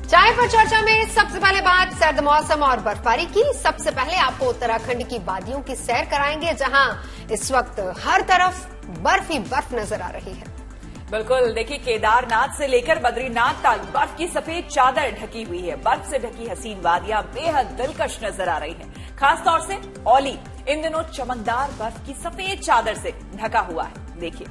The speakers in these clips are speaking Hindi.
चाय पर चर्चा में सबसे पहले बात सर्द मौसम और बर्फबारी की। सबसे पहले आपको उत्तराखंड की वादियों की सैर कराएंगे, जहां इस वक्त हर तरफ बर्फ ही बर्फ नजर आ रही है। बिल्कुल, देखिए केदारनाथ से लेकर बद्रीनाथ तक बर्फ की सफेद चादर ढकी हुई है। बर्फ से ढकी हसीन वादियां बेहद दिलकश नजर आ रही हैं। खासतौर से औली इन दिनों चमकदार बर्फ की सफेद चादर से ढका हुआ है। देखिए,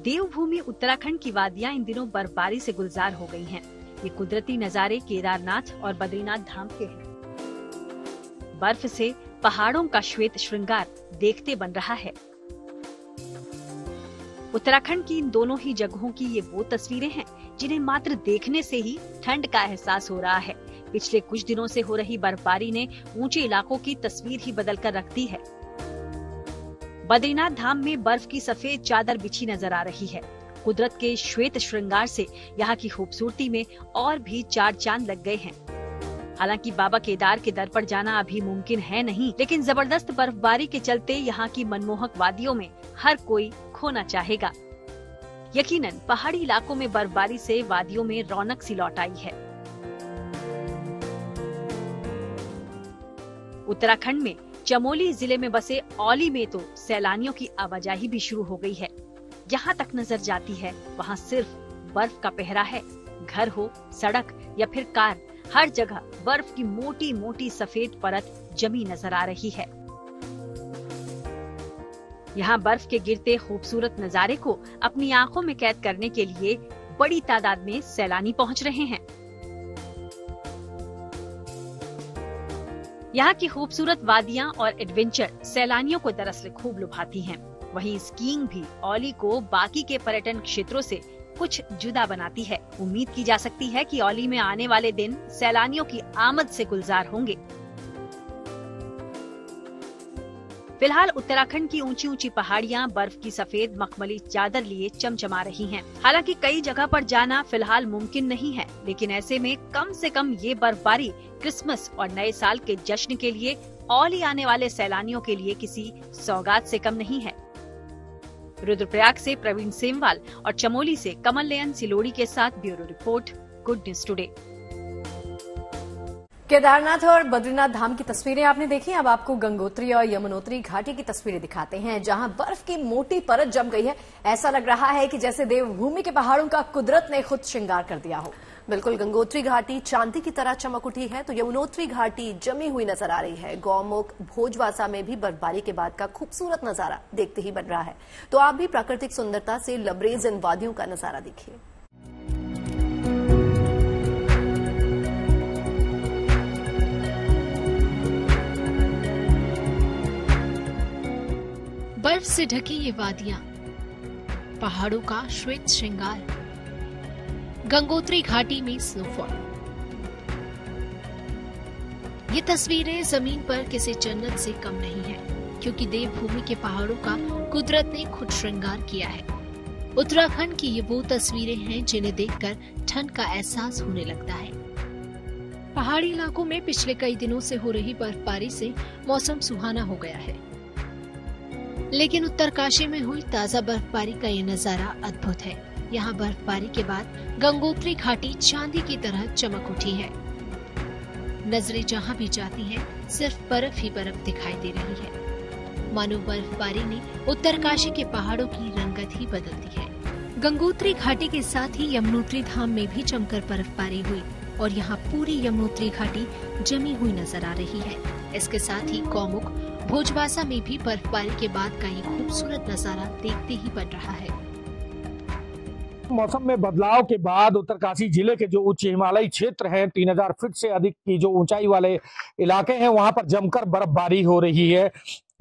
देवभूमि उत्तराखंड की वादियां इन दिनों बर्फबारी से गुलजार हो गई हैं। ये कुदरती नजारे केदारनाथ और बद्रीनाथ धाम के हैं। बर्फ से पहाड़ों का श्वेत श्रृंगार देखते बन रहा है। उत्तराखंड की इन दोनों ही जगहों की ये वो तस्वीरें हैं जिन्हें मात्र देखने से ही ठंड का एहसास हो रहा है। पिछले कुछ दिनों से हो रही बर्फबारी ने ऊंचे इलाकों की तस्वीर ही बदल कर रख दी है। बद्रीनाथ धाम में बर्फ की सफेद चादर बिछी नजर आ रही है। कुदरत के श्वेत श्रृंगार से यहाँ की खूबसूरती में और भी चार चांद लग गए हैं। हालांकि बाबा केदार के दर पर जाना अभी मुमकिन है नहीं, लेकिन जबरदस्त बर्फबारी के चलते यहाँ की मनमोहक वादियों में हर कोई खोना चाहेगा। यकीनन पहाड़ी इलाकों में बर्फबारी से वादियों में रौनक सी लौट आई है। उत्तराखंड में चमोली जिले में बसे औली में तो सैलानियों की आवाजाही भी शुरू हो गई है। जहाँ तक नजर जाती है वहाँ सिर्फ बर्फ का पहरा है। घर हो, सड़क या फिर कार, हर जगह बर्फ की मोटी मोटी सफेद परत जमी नजर आ रही है। यहाँ बर्फ के गिरते खूबसूरत नजारे को अपनी आंखों में कैद करने के लिए बड़ी तादाद में सैलानी पहुँच रहे हैं। यहाँ की खूबसूरत वादियाँ और एडवेंचर सैलानियों को दरअसल खूब लुभाती हैं। वहीं स्कीइंग भी औली को बाकी के पर्यटन क्षेत्रों से कुछ जुदा बनाती है। उम्मीद की जा सकती है कि औली में आने वाले दिन सैलानियों की आमद से गुलजार होंगे। फिलहाल उत्तराखंड की ऊंची ऊंची पहाड़ियां बर्फ की सफेद मखमली चादर लिए चमचमा रही हैं। हालांकि कई जगह पर जाना फिलहाल मुमकिन नहीं है, लेकिन ऐसे में कम से कम ये बर्फबारी क्रिसमस और नए साल के जश्न के लिए औली आने वाले सैलानियों के लिए किसी सौगात से कम नहीं है। रुद्रप्रयाग से प्रवीण सेमवाल और चमोली से कमल नयन सिलोड़ी के साथ bureau report, good news today. Kedarnath और बद्रीनाथ धाम की तस्वीरें आपने देखी। अब आपको गंगोत्री और यमुनोत्री घाटी की तस्वीरें दिखाते हैं, जहां बर्फ की मोटी परत जम गई है। ऐसा लग रहा है कि जैसे देवभूमि के पहाड़ों का कुदरत ने खुद श्रृंगार कर दिया हो। बिल्कुल, गंगोत्री घाटी चांदी की तरह चमक उठी है तो यमुनोत्री घाटी जमी हुई नजर आ रही है। गौमुख भोजवासा में भी बर्फबारी के बाद का खूबसूरत नजारा देखते ही बन रहा है। तो आप भी प्राकृतिक सुंदरता से लबरेज इन वादियों का नजारा देखिए। बर्फ से ढकी ये वादियां, पहाड़ों का श्वेत श्रृंगार, गंगोत्री घाटी में स्नोफॉल। ये तस्वीरें जमीन पर किसी जन्नत से कम नहीं है, क्योंकि देवभूमि के पहाड़ों का कुदरत ने खुद श्रृंगार किया है। उत्तराखंड की ये वो तस्वीरें हैं जिन्हें देखकर ठंड का एहसास होने लगता है। पहाड़ी इलाकों में पिछले कई दिनों से हो रही बर्फबारी से मौसम सुहाना हो गया है, लेकिन उत्तरकाशी में हुई ताजा बर्फबारी का ये नजारा अद्भुत है। यहाँ बर्फबारी के बाद गंगोत्री घाटी चांदी की तरह चमक उठी है। नजरें जहाँ भी जाती हैं, सिर्फ बर्फ ही बर्फ दिखाई दे रही है। मानो बर्फबारी ने उत्तरकाशी के पहाड़ों की रंगत ही बदल दी है। गंगोत्री घाटी के साथ ही यमुनोत्री धाम में भी जमकर बर्फबारी हुई और यहाँ पूरी यमुनोत्री घाटी जमी हुई नजर आ रही है। इसके साथ ही गौमुख भोजवासा में भी बर्फबारी के बाद का ये खूबसूरत नजारा देखते ही बन रहा है। मौसम में बदलाव के बाद उत्तरकाशी जिले के जो उच्च हिमालयी क्षेत्र हैं, 3000 फीट से अधिक की जो ऊंचाई वाले इलाके हैं, वहां पर जमकर बर्फबारी हो रही है।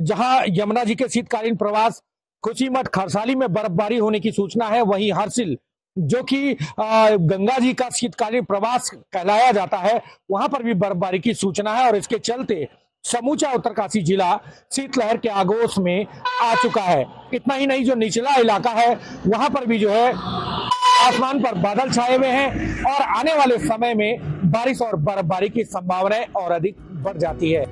जहां यमुना जी के शीतकालीन प्रवास खुशीमठ खरसाली में बर्फबारी होने की सूचना है, वहीं हरसिल जो कि गंगा जी का शीतकालीन प्रवास कहलाया जाता है, वहां पर भी बर्फबारी की सूचना है। और इसके चलते समूचा उत्तरकाशी जिला शीतलहर के आगोश में आ चुका है। इतना ही नहीं, जो निचला इलाका है वहां पर भी जो है आसमान पर बादल छाए हुए हैं और आने वाले समय में बारिश और बर्फबारी की संभावनाएं और अधिक बढ़ जाती है।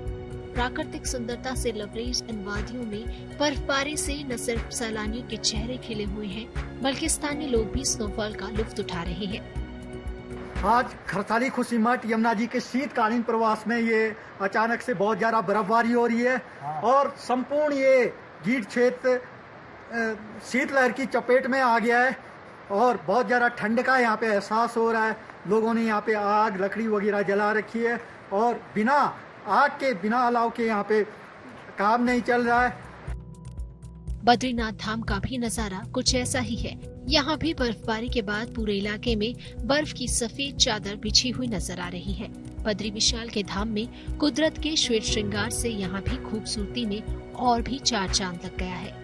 प्राकृतिक सुंदरता से लबरेज इन वादियों में बर्फबारी से न सिर्फ सैलानियों के चेहरे खिले हुए हैं, बल्कि स्थानीय लोग भी स्नोफॉल का लुत्फ उठा रहे हैं। आज खरसाली खुशी मठ यमुना जी के शीतकालीन प्रवास में ये अचानक से बहुत ज्यादा बर्फबारी हो रही है और संपूर्ण ये गीर क्षेत्र शीतलहर की चपेट में आ गया है और बहुत ज्यादा ठंड का यहाँ पे एहसास हो रहा है। लोगों ने यहाँ पे आग लकड़ी वगैरह जला रखी है और बिना आग के बिना अलाव के यहाँ पे काम नहीं चल रहा है। बद्रीनाथ धाम का भी नजारा कुछ ऐसा ही है। यहाँ भी बर्फबारी के बाद पूरे इलाके में बर्फ की सफेद चादर बिछी हुई नजर आ रही है। बद्री विशाल के धाम में कुदरत के श्वेत श्रृंगार से यहाँ भी खूबसूरती में और भी चार चांद लग गया है।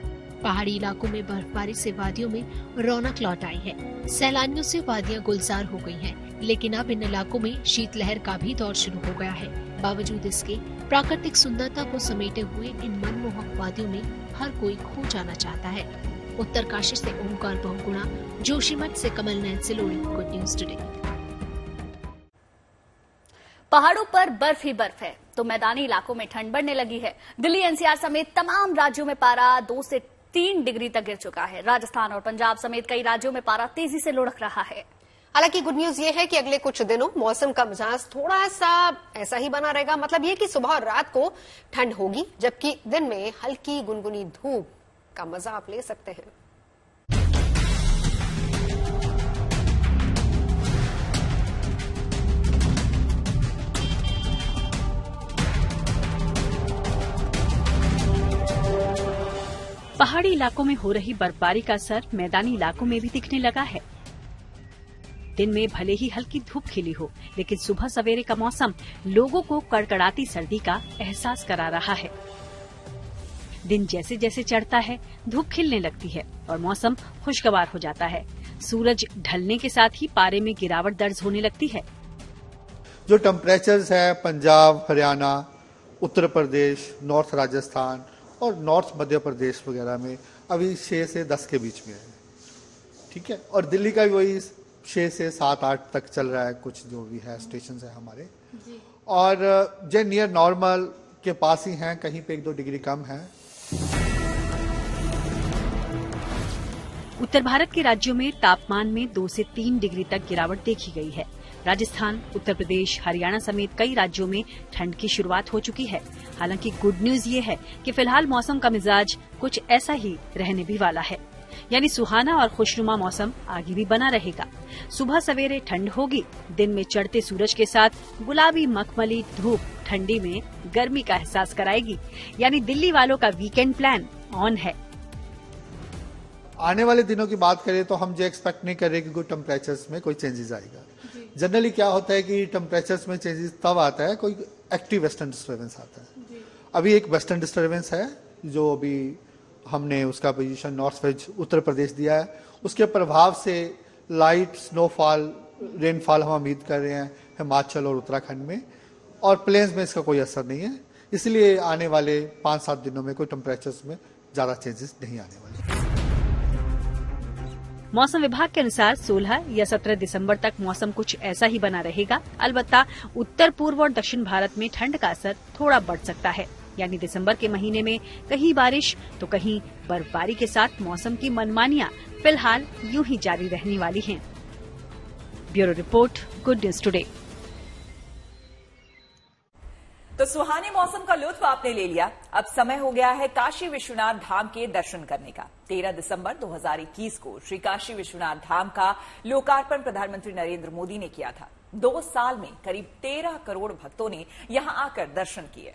पहाड़ी इलाकों में बर्फबारी से वादियों में रौनक लौट आई है। सैलानियों से वादियां गुलजार हो गई हैं, लेकिन अब इन इलाकों में शीतलहर का भी दौर शुरू हो गया है। बावजूद इसके प्राकृतिक सुंदरता को समेटे हुए इन मनमोहक वादियों में हर कोई खो जाना चाहता है। उत्तरकाशी से ओमकार बहुगुणा, जोशीमठ से Kamal Nayan Silori, good news today. पहाड़ों पर बर्फ ही बर्फ है तो मैदानी इलाकों में ठंड बढ़ने लगी है। दिल्ली एनसीआर समेत तमाम राज्यों में पारा 2 से 3 डिग्री तक गिर चुका है। राजस्थान और पंजाब समेत कई राज्यों में पारा तेजी से लुढ़क रहा है। हालांकि गुड न्यूज ये है कि अगले कुछ दिनों मौसम का मिजाज थोड़ा सा ऐसा ही बना रहेगा। मतलब ये कि सुबह और रात को ठंड होगी, जबकि दिन में हल्की गुनगुनी धूप का मजा आप ले सकते हैं। पहाड़ी इलाकों में हो रही बर्फबारी का असर मैदानी इलाकों में भी दिखने लगा है। दिन में भले ही हल्की धूप खिली हो, लेकिन सुबह सवेरे का मौसम लोगों को कड़कड़ाती सर्दी का एहसास करा रहा है। दिन जैसे जैसे चढ़ता है, धूप खिलने लगती है और मौसम खुशगवार हो जाता है। सूरज ढलने के साथ ही पारे में गिरावट दर्ज होने लगती है। जो टेम्परेचर्स है पंजाब, हरियाणा, उत्तर प्रदेश, नॉर्थ राजस्थान और नॉर्थ मध्य प्रदेश वगैरह में अभी 6 से 10 के बीच में है, ठीक है। और दिल्ली का भी वही 6 से 7-8 तक चल रहा है, कुछ जो भी है स्टेशन है हमारे। और जो नियर नॉर्मल के पास ही हैं, कहीं पे 1-2 डिग्री कम है। उत्तर भारत के राज्यों में तापमान में 2 से 3 डिग्री तक गिरावट देखी गई है। राजस्थान, उत्तर प्रदेश, हरियाणा समेत कई राज्यों में ठंड की शुरुआत हो चुकी है। हालांकि गुड न्यूज ये है कि फिलहाल मौसम का मिजाज कुछ ऐसा ही रहने भी वाला है, यानी सुहाना और खुशनुमा मौसम आगे भी बना रहेगा। सुबह सवेरे ठंड होगी, दिन में चढ़ते सूरज के साथ गुलाबी मखमली धूप ठंडी में गर्मी का एहसास कराएगी। यानी दिल्ली वालों का वीकेंड प्लान ऑन है। आने वाले दिनों की बात करें तो हम जो एक्सपेक्ट नहीं कर रहे कि कोई टेम्परेचर्स में कोई चेंजेस आएगा। जनरली क्या होता है कि टेम्परेचर्स में चेंजेस तब आता है कोई एक्टिव वेस्टर्न डिस्टर्बेंस आता है। अभी एक वेस्टर्न डिस्टर्बेंस है जो अभी हमने उसका position north west Uttar Pradesh दिया है, उसके प्रभाव से लाइट स्नोफॉल, रेनफॉल हम उम्मीद कर रहे हैं हिमाचल और उत्तराखंड में, और प्लेन्स में इसका कोई असर नहीं है। इसलिए आने वाले 5-7 दिनों में कोई टेम्परेचर्स में ज्यादा चेंजेस नहीं आने वाले। मौसम विभाग के अनुसार 16 या 17 दिसंबर तक मौसम कुछ ऐसा ही बना रहेगा। अलबत्ता उत्तर पूर्व और दक्षिण भारत में ठंड का असर थोड़ा बढ़ सकता है। यानी दिसंबर के महीने में कहीं बारिश तो कहीं बर्फबारी के साथ मौसम की मनमानियां फिलहाल यूं ही जारी रहने वाली हैं। Bureau report, good news today. तो सुहाने मौसम का लुत्फ आपने ले लिया। अब समय हो गया है काशी विश्वनाथ धाम के दर्शन करने का। 13 दिसंबर 2021 को श्री काशी विश्वनाथ धाम का लोकार्पण प्रधानमंत्री नरेंद्र मोदी ने किया था। 2 साल में करीब 13 करोड़ भक्तों ने यहां आकर दर्शन किए।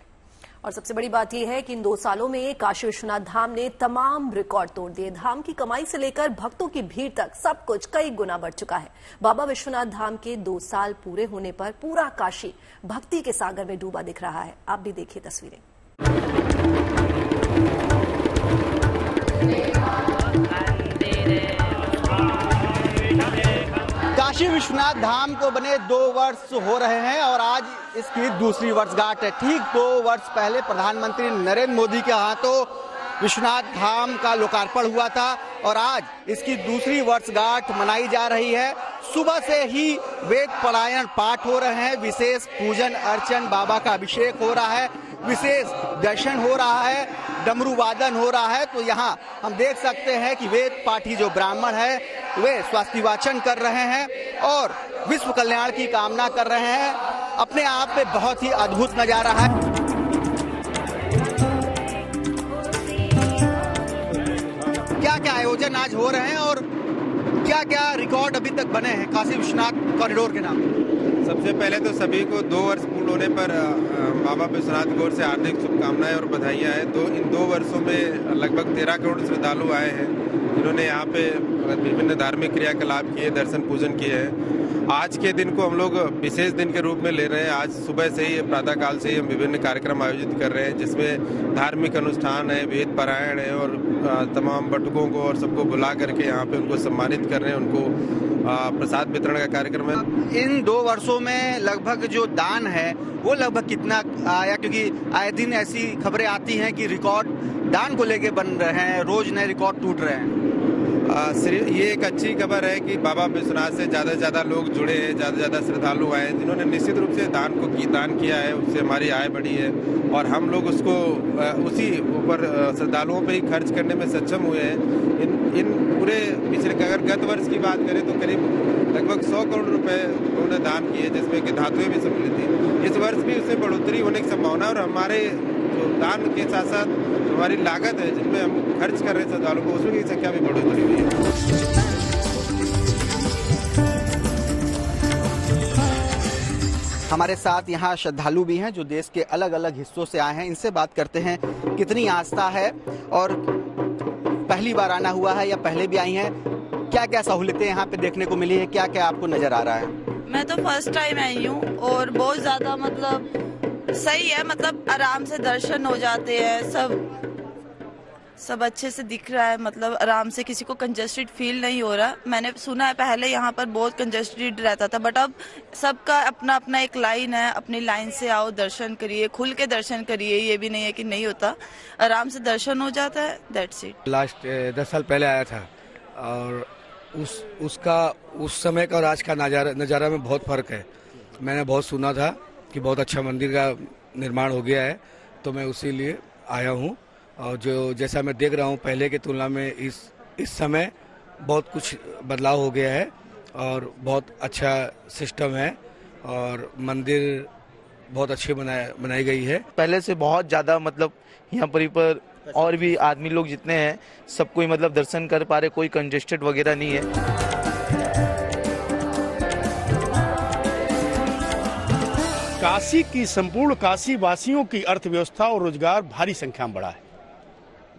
और सबसे बड़ी बात यह है कि इन 2 सालों में काशी विश्वनाथ धाम ने तमाम रिकॉर्ड तोड़ दिए। धाम की कमाई से लेकर भक्तों की भीड़ तक सब कुछ कई गुना बढ़ चुका है। बाबा विश्वनाथ धाम के 2 साल पूरे होने पर पूरा काशी भक्ति के सागर में डूबा दिख रहा है। आप भी देखिए तस्वीरें। काशी विश्वनाथ धाम को बने 2 वर्ष हो रहे हैं और आज इसकी दूसरी वर्षगांठ है। ठीक 2 वर्ष पहले प्रधानमंत्री नरेंद्र मोदी के हाथों विश्वनाथ धाम का लोकार्पण हुआ था और आज इसकी दूसरी वर्षगांठ मनाई जा रही है। सुबह से ही वेद पारायण पाठ हो रहे हैं, विशेष पूजन अर्चन, बाबा का अभिषेक हो रहा है विशेष दर्शन हो रहा है, डमरू वादन हो रहा है। तो यहाँ हम देख सकते हैं कि वेद पाठी जो ब्राह्मण है वे स्वास्तिवाचन कर रहे हैं और विश्व कल्याण की कामना कर रहे हैं। अपने आप में बहुत ही अद्भुत नजारा है। क्या क्या आयोजन आज हो रहे हैं और क्या क्या रिकॉर्ड अभी तक बने हैं काशी विश्वनाथ कॉरिडोर के नाम? सबसे पहले तो सभी को 2 वर्ष पूर्ण होने पर बाबा विश्वनाथ की ओर से हार्दिक शुभकामनाएं और बधाइयां हैं। इन 2 वर्षों में लगभग 13 करोड़ श्रद्धालु आए हैं, जिन्होंने यहाँ पे विभिन्न धार्मिक क्रियाकलाप किए, दर्शन पूजन किए हैं। आज के दिन को हम लोग विशेष दिन के रूप में ले रहे हैं। आज सुबह से ही, प्रातः काल से ही हम विभिन्न कार्यक्रम आयोजित कर रहे हैं, जिसमें धार्मिक अनुष्ठान है, वेद पारायण है और तमाम बटुकों को और सबको बुला करके यहाँ पे उनको सम्मानित कर रहे हैं। उनको प्रसाद वितरण का कार्यक्रम है। इन 2 वर्षों में लगभग जो दान है वो लगभग कितना आया? क्योंकि आए दिन ऐसी खबरें आती हैं कि रिकॉर्ड दान को लेके बन रहे हैं, रोज नए रिकॉर्ड टूट रहे हैं। ये एक अच्छी खबर है कि बाबा विश्वनाथ से ज़्यादा से ज़्यादा लोग जुड़े हैं, ज़्यादा से ज़्यादा श्रद्धालु आए हैं, जिन्होंने निश्चित रूप से दान किया है। उससे हमारी आय बढ़ी है और हम लोग उसको उसी ऊपर श्रद्धालुओं पे ही खर्च करने में सक्षम हुए हैं। इन पूरे पिछले, अगर गत वर्ष की बात करें तो करीब लगभग 100 करोड़ रुपए उन्होंने दान किए, जिसमें कि धातुएं भी सम्मिलित थी। इस वर्ष भी उसमें बढ़ोतरी होने की संभावना है और हमारे जो दान के साथ साथ हमारी लागत है जिनमें हम खर्च कर रहे हैं श्रद्धालुओं को, उसमें की संख्या भी बढ़ोतरी हुई है। हमारे साथ यहाँ श्रद्धालु भी हैं जो देश के अलग अलग हिस्सों से आए हैं। इनसे बात करते हैं कितनी आस्था है और पहली बार आना हुआ है या पहले भी आई हैं? क्या क्या सहूलियतें यहाँ पे देखने को मिली है, क्या क्या आपको नजर आ रहा है? मैं तो फर्स्ट टाइम आई हूँ और बहुत ज्यादा सही है, आराम से दर्शन हो जाते हैं, सब अच्छे से दिख रहा है, आराम से, किसी को कंजेस्टेड फील नहीं हो रहा। मैंने सुना है पहले यहाँ पर बहुत कंजेस्टेड रहता था, बट अब सबका अपना अपना एक लाइन है, अपनी लाइन से आओ, दर्शन करिए, खुल के दर्शन करिए। ये भी नहीं है कि नहीं होता, आराम से दर्शन हो जाता है। That's it. लास्ट 10 साल पहले आया था और उस समय का और आज का नज़ारा में बहुत फर्क है। मैंने बहुत सुना था कि बहुत अच्छा मंदिर का निर्माण हो गया है, तो मैं उसी लिए आया हूँ। और जैसा मैं देख रहा हूँ पहले की तुलना में इस समय बहुत कुछ बदलाव हो गया है और बहुत अच्छा सिस्टम है और मंदिर बहुत अच्छी बनाई गई है। पहले से बहुत ज़्यादा यहाँ पर और भी आदमी लोग जितने हैं सब कोई दर्शन कर पा रहे, कोई कंजेस्टेड वगैरह नहीं है। काशी की संपूर्ण काशी वासियों की अर्थव्यवस्था और रोजगार भारी संख्या में बढ़ा है।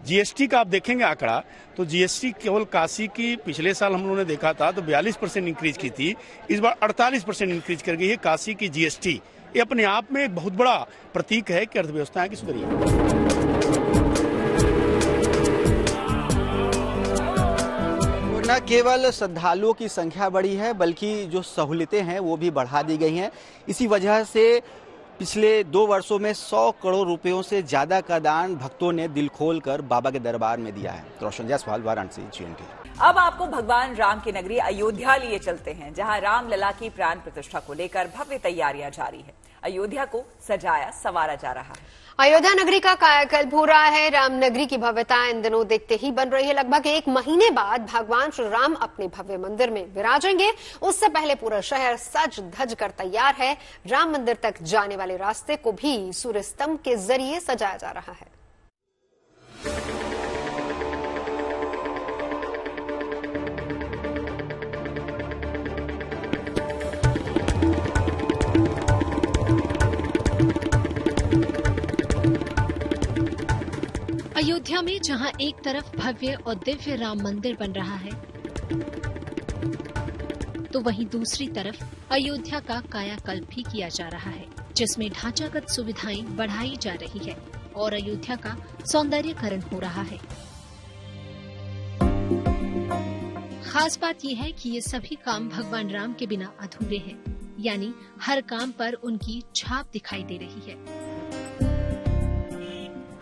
जीएसटी का आप देखेंगे आंकड़ा, तो जीएसटी केवल काशी की पिछले साल हम लोगों ने देखा था तो 42% इंक्रीज की थी, इस बार 48% इंक्रीज कर गई है काशी की जीएसटी। ये अपने आप में एक बहुत बड़ा प्रतीक है कि अर्थव्यवस्था की सुधरी है। न केवल श्रद्धालुओं की संख्या बढ़ी है बल्कि जो सहूलियतें हैं वो भी बढ़ा दी गई हैं। इसी वजह से पिछले 2 वर्षों में 100 करोड़ रुपयों से ज्यादा का दान भक्तों ने दिल खोलकर बाबा के दरबार में दिया है। रोशन जायसवाल, वाराणसी, GNT। अब आपको भगवान राम की नगरी अयोध्या लिए चलते हैं, जहां रामलला की प्राण प्रतिष्ठा को लेकर भव्य तैयारियां जारी है। अयोध्या को सजाया संवारा जा रहा है। अयोध्या नगरी का कायाकल्प हो रहा है। राम नगरी की भव्यता इन दिनों देखते ही बन रही है। लगभग 1 महीने बाद भगवान श्री राम अपने भव्य मंदिर में विराजेंगे। उससे पहले पूरा शहर सज धज कर तैयार है। राम मंदिर तक जाने वाले रास्ते को भी सूर्य स्तंभ के जरिए सजाया जा रहा है। अयोध्या में जहां एक तरफ भव्य और दिव्य राम मंदिर बन रहा है, तो वहीं दूसरी तरफ अयोध्या का कायाकल्प भी किया जा रहा है, जिसमें ढांचागत सुविधाएं बढ़ाई जा रही है और अयोध्या का सौंदर्यीकरण हो रहा है। खास बात यह है कि ये सभी काम भगवान राम के बिना अधूरे हैं, यानी हर काम पर उनकी छाप दिखाई दे रही है।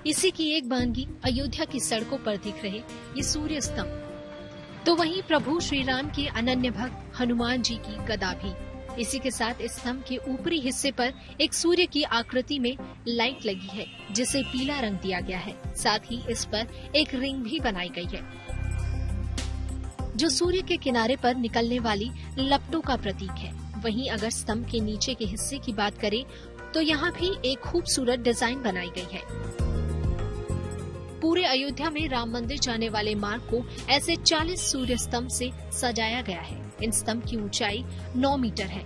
इसी की एक बानगी अयोध्या की सड़कों पर दिख रहे ये सूर्य स्तंभ। तो वहीं प्रभु श्री राम के अनन्य भक्त हनुमान जी की गदा भी इसी के साथ इस स्तंभ के ऊपरी हिस्से पर एक सूर्य की आकृति में लाइट लगी है, जिसे पीला रंग दिया गया है। साथ ही इस पर एक रिंग भी बनाई गई है, जो सूर्य के किनारे पर निकलने वाली लपटों का प्रतीक है। वहीं अगर स्तंभ के नीचे के हिस्से की बात करें तो यहाँ भी एक खूबसूरत डिजाइन बनाई गई है। पूरे अयोध्या में राम मंदिर जाने वाले मार्ग को ऐसे 40 सूर्य स्तंभ से सजाया गया है। इन स्तंभ की ऊंचाई 9 मीटर है।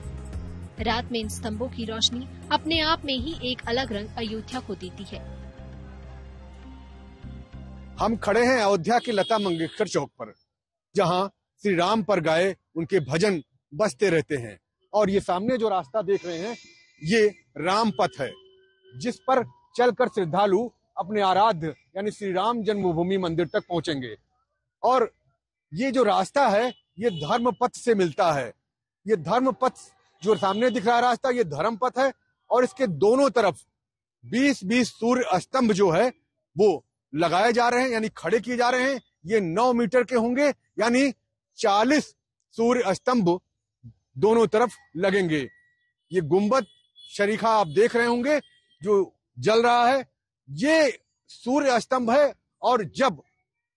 रात में इन स्तंभों की रोशनी अपने आप में ही एक अलग रंग अयोध्या को देती है। हम खड़े हैं अयोध्या के लता मंगेशकर चौक पर, जहां श्री राम पर गाए उनके भजन बजते रहते हैं। और ये सामने जो रास्ता देख रहे हैं, ये राम पथ है, जिस पर चलकर श्रद्धालु अपने आराध्य यानी श्री राम जन्मभूमि मंदिर तक पहुंचेंगे। और ये जो रास्ता है, ये धर्म पथ से मिलता है। ये धर्म पथ जो सामने दिख रहा है रास्ता, ये धर्म पथ है। और इसके दोनों तरफ 20-20 सूर्य स्तंभ जो है वो लगाए जा रहे हैं, यानी खड़े किए जा रहे हैं। ये 9 मीटर के होंगे, यानी 40 सूर्य स्तंभ दोनों तरफ लगेंगे। ये गुंबद शरीखा आप देख रहे होंगे जो जल रहा है, ये सूर्य स्तंभ है। और जब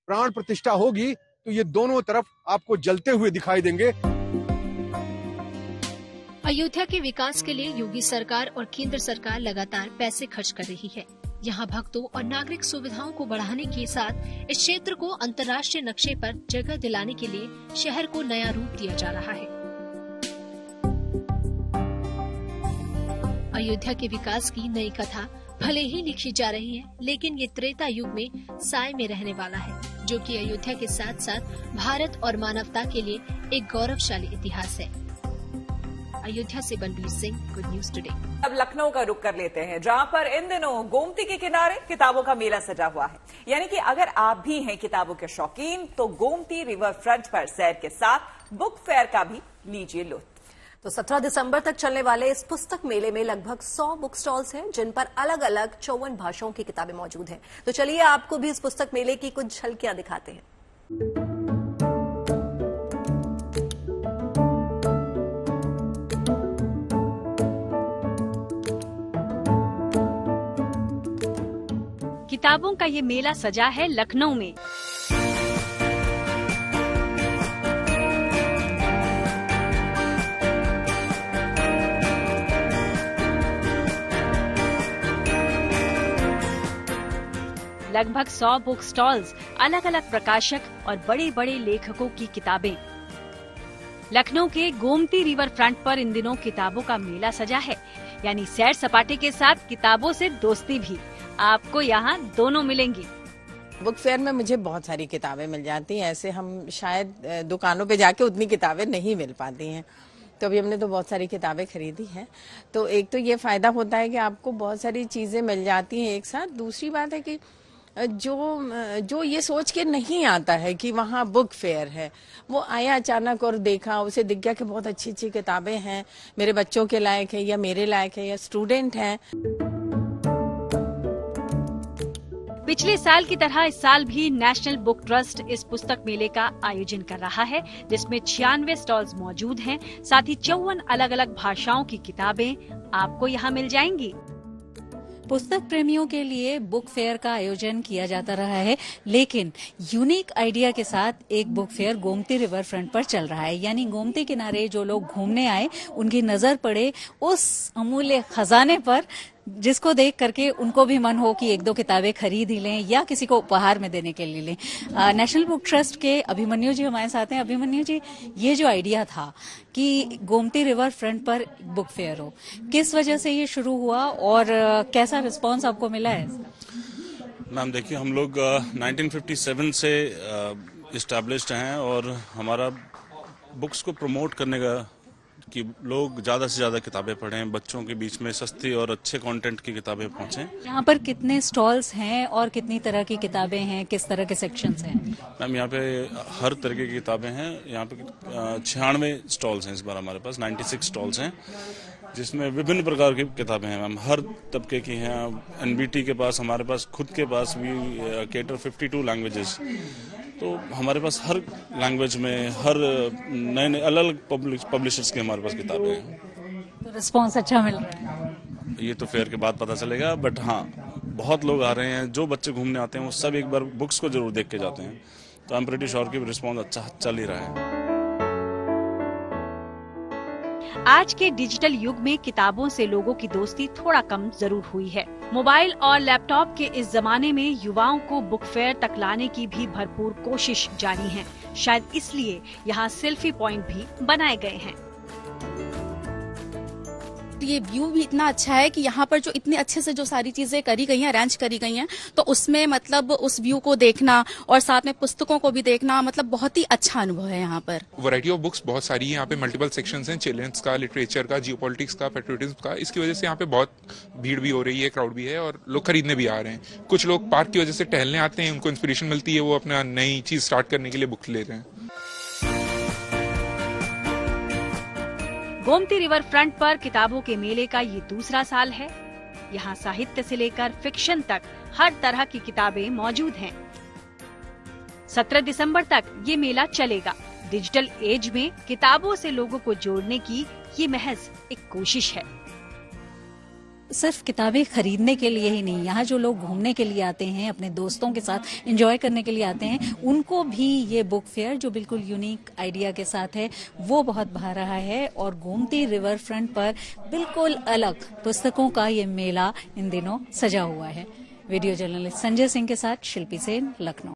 प्राण प्रतिष्ठा होगी तो ये दोनों तरफ आपको जलते हुए दिखाई देंगे। अयोध्या के विकास के लिए योगी सरकार और केंद्र सरकार लगातार पैसे खर्च कर रही है। यहाँ भक्तों और नागरिक सुविधाओं को बढ़ाने के साथ इस क्षेत्र को अंतर्राष्ट्रीय नक्शे पर जगह दिलाने के लिए शहर को नया रूप दिया जा रहा है। अयोध्या के विकास की नई कथा भले ही लिखी जा रही है, लेकिन ये त्रेता युग में साए में रहने वाला है, जो कि अयोध्या के साथ साथ भारत और मानवता के लिए एक गौरवशाली इतिहास है। अयोध्या से Balbir Singh, good news today. अब लखनऊ का रुख कर लेते हैं, जहां पर इन दिनों गोमती के किनारे किताबों का मेला सजा हुआ है। यानी कि अगर आप भी हैं किताबों के शौकीन, तो गोमती रिवर फ्रंट पर सैर के साथ बुक फेयर का भी लीजिए लुत्फ। तो 17 दिसंबर तक चलने वाले इस पुस्तक मेले में लगभग 100 बुक स्टॉल्स हैं, जिन पर अलग अलग 54 भाषाओं की किताबें मौजूद हैं। तो चलिए आपको भी इस पुस्तक मेले की कुछ झलकियां दिखाते हैं। किताबों का ये मेला सजा है लखनऊ में। लगभग 100 बुक स्टॉल्स, अलग अलग प्रकाशक और बड़े बड़े लेखकों की किताबें। लखनऊ के गोमती रिवर फ्रंट पर इन दिनों किताबों का मेला सजा है, यानी सैर सपाटे के साथ किताबों से दोस्ती भी। आपको यहाँ दोनों मिलेंगी। बुक फेयर में मुझे बहुत सारी किताबें मिल जाती हैं। ऐसे हम शायद दुकानों पे जाके उतनी किताबें नहीं मिल पाती हैं, तो अभी हमने तो बहुत सारी किताबें खरीदी हैं। तो एक तो ये फायदा होता है कि आपको बहुत सारी चीजें मिल जाती हैं एक साथ। दूसरी बात है कि जो ये सोच के नहीं आता है कि वहाँ बुक फेयर है, वो आया अचानक और देखा, उसे दिख गया कि बहुत अच्छी अच्छी किताबें हैं, मेरे बच्चों के लायक है या मेरे लायक है या स्टूडेंट हैं। पिछले साल की तरह इस साल भी नेशनल बुक ट्रस्ट इस पुस्तक मेले का आयोजन कर रहा है, जिसमें 96 स्टॉल्स मौजूद हैं। साथ ही 54 अलग अलग भाषाओं की किताबें आपको यहाँ मिल जाएंगी। पुस्तक प्रेमियों के लिए बुक फेयर का आयोजन किया जाता रहा है, लेकिन यूनिक आइडिया के साथ एक book fair Gomti river front पर चल रहा है। यानी गोमती किनारे जो लोग घूमने आए, उनकी नजर पड़े उस अमूल्य खजाने पर, जिसको देख करके उनको भी मन हो कि एक दो किताबें खरीद ही लें या किसी को उपहार में देने के लिए लें। नेशनल बुक ट्रस्ट के अभिमन्यु जी हमारे साथ हैं। अभिमन्यु जी, ये जो आइडिया था कि गोमती रिवर फ्रंट पर बुक फेयर हो, किस वजह से ये शुरू हुआ और कैसा रिस्पांस आपको मिला है? मैम देखिए, हम लोग 1957 से इस्टेब्लिश्ड हैं और हमारा बुक्स को प्रमोट करने का कि लोग ज्यादा से ज्यादा किताबें पढ़ें, बच्चों के बीच में सस्ती और अच्छे कंटेंट की किताबें पहुंचें। यहाँ पर कितने स्टॉल्स हैं और कितनी तरह की किताबें हैं, किस तरह के सेक्शंस हैं? मैम यहाँ पे हर तरह की किताबें हैं। यहाँ पे 96 स्टॉल्स हैं इस बार हमारे पास, 96 स्टॉल्स हैं, जिसमें विभिन्न प्रकार की किताबें हैं मैम, हर तबके की हैं। एनबीटी के पास, हमारे पास खुद के पास भी केटर 52 लैंग्वेजेस, तो हमारे पास हर लैंग्वेज में हर नए अलग अलग पब्लिशर्स की हमारे पास किताबें हैं। रिस्पॉन्स अच्छा मिल रहा है? ये तो फेयर के बाद पता चलेगा, बट हाँ बहुत लोग आ रहे हैं। जो बच्चे घूमने आते हैं वो सब एक बार बुक्स को जरूर देख के जाते हैं, तो आई एम प्रीटी श्योर कि रिस्पॉन्स अच्छा चल ही रहा है। आज के डिजिटल युग में किताबों से लोगों की दोस्ती थोड़ा कम जरूर हुई है। मोबाइल और लैपटॉप के इस जमाने में युवाओं को बुक फेयर तक लाने की भी भरपूर कोशिश जारी है। शायद इसलिए यहाँ सेल्फी पॉइंट भी बनाए गए हैं। ये व्यू भी इतना अच्छा है कि यहाँ पर जो इतने अच्छे से जो सारी चीजें करी गई हैं, अरेंज करी गई हैं, तो उसमें मतलब उस व्यू को देखना और साथ में पुस्तकों को भी देखना, मतलब बहुत ही अच्छा अनुभव है यहाँ पर। वैरायटी ऑफ बुक्स बहुत सारी है यहाँ पे, मल्टीपल सेक्शंस हैं, चिल्ड्रंस का, लिटरेचर का, जियोपॉलिटिक्स का, पेट्रियोटिज्म का। इसकी वजह से यहाँ पे बहुत भीड़ भी हो रही है, क्राउड भी है और लोग खरीदने भी आ रहे हैं। कुछ लोग पार्क की वजह से टहलने आते हैं, उनको इंस्पिरेशन मिलती है, वो अपना नई चीज स्टार्ट करने के लिए बुक ले रहे हैं। गोमती रिवर फ्रंट पर किताबों के मेले का ये दूसरा साल है। यहाँ साहित्य से लेकर फिक्शन तक हर तरह की किताबें मौजूद हैं। 17 दिसंबर तक ये मेला चलेगा। डिजिटल एज में किताबों से लोगों को जोड़ने की ये महज एक कोशिश है। सिर्फ किताबें खरीदने के लिए ही नहीं, यहाँ जो लोग घूमने के लिए आते हैं, अपने दोस्तों के साथ एंजॉय करने के लिए आते हैं, उनको भी ये बुक फेयर जो बिल्कुल यूनिक आइडिया के साथ है वो बहुत भा रहा है। और गोमती रिवर फ्रंट पर बिल्कुल अलग पुस्तकों का ये मेला इन दिनों सजा हुआ है। वीडियो जर्नलिस्ट संजय सिंह के साथ शिल्पी सेन, लखनऊ।